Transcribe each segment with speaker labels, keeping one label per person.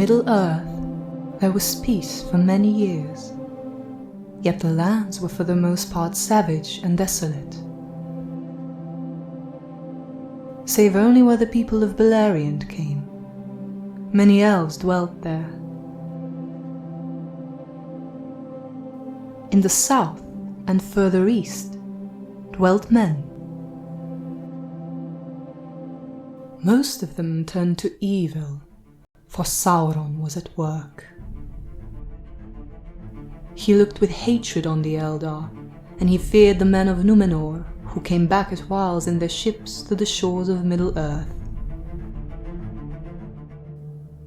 Speaker 1: Middle-earth there was peace for many years, yet the lands were for the most part savage and desolate. Save only where the people of Beleriand came, many elves dwelt there. In the south and further east dwelt men. Most of them turned to evil, for Sauron was at work. He looked with hatred on the Eldar, and he feared the men of Númenor, who came back at whiles in their ships to the shores of Middle-earth.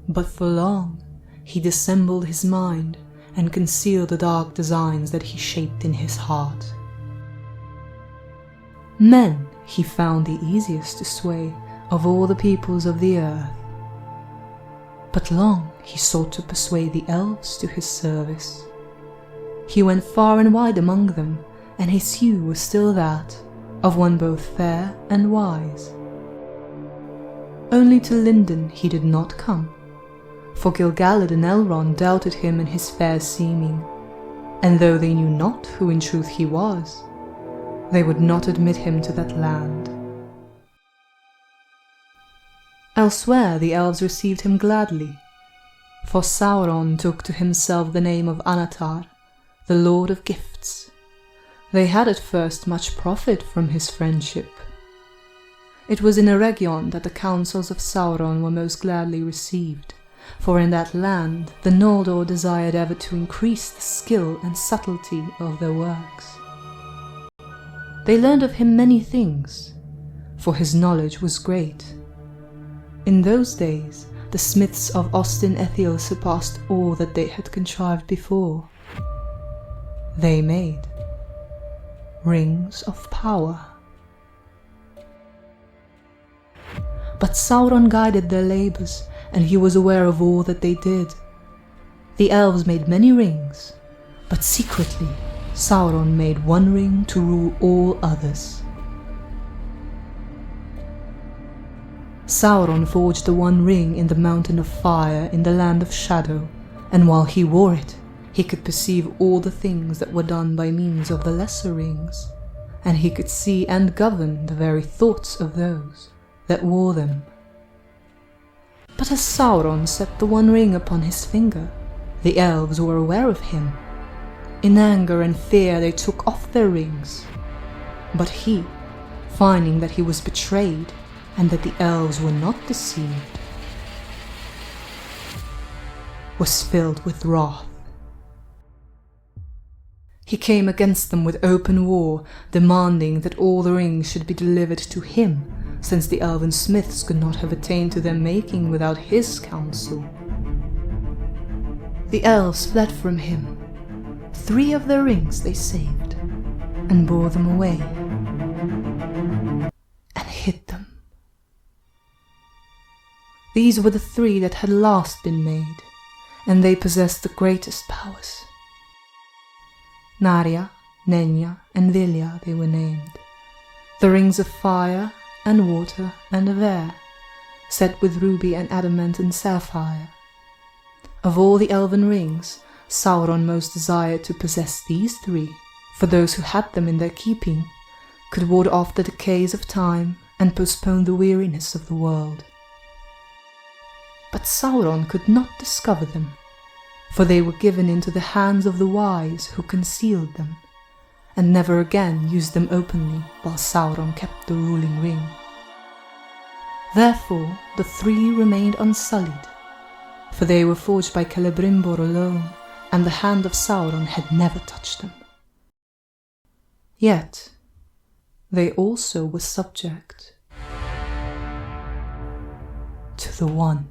Speaker 1: But for long he dissembled his mind and concealed the dark designs that he shaped in his heart. Men he found the easiest to sway of all the peoples of the earth, but long he sought to persuade the elves to his service. He went far and wide among them, and his hue was still that of one both fair and wise. Only to Lindon he did not come, for Gil-galad and Elrond doubted him in his fair seeming, and though they knew not who in truth he was, they would not admit him to that land. Elsewhere the elves received him gladly, for Sauron took to himself the name of Anatar, the Lord of Gifts. They had at first much profit from his friendship. It was in Eregion that the counsels of Sauron were most gladly received, for in that land the Noldor desired ever to increase the skill and subtlety of their works. They learned of him many things, for his knowledge was great. In those days the smiths of Ostin Ethiel surpassed all that they had contrived before. They made Rings of Power. But Sauron guided their labours, and he was aware of all that they did. The elves made many rings, but secretly Sauron made one ring to rule all others. Sauron forged the one ring in the Mountain of Fire in the Land of Shadow, and while he wore it, he could perceive all the things that were done by means of the lesser rings, and he could see and govern the very thoughts of those that wore them. But as Sauron set the one ring upon his finger, the elves were aware of him. In anger and fear they took off their rings, but he, finding that he was betrayed, and that the elves were not deceived, was filled with wrath. He came against them with open war, demanding that all the rings should be delivered to him, since the elven smiths could not have attained to their making without his counsel. The elves fled from him. 3 of their rings they saved, and bore them away, and hid them. These were the 3 that had last been made, and they possessed the greatest powers. Narya, Nenya, and Vilya they were named, the rings of fire and water and of air, set with ruby and adamant and sapphire. Of all the elven rings, Sauron most desired to possess these 3, for those who had them in their keeping could ward off the decays of time and postpone the weariness of the world. But Sauron could not discover them, for they were given into the hands of the wise who concealed them, and never again used them openly while Sauron kept the ruling ring. Therefore the 3 remained unsullied, for they were forged by Celebrimbor alone, and the hand of Sauron had never touched them. Yet they also were subject to the One.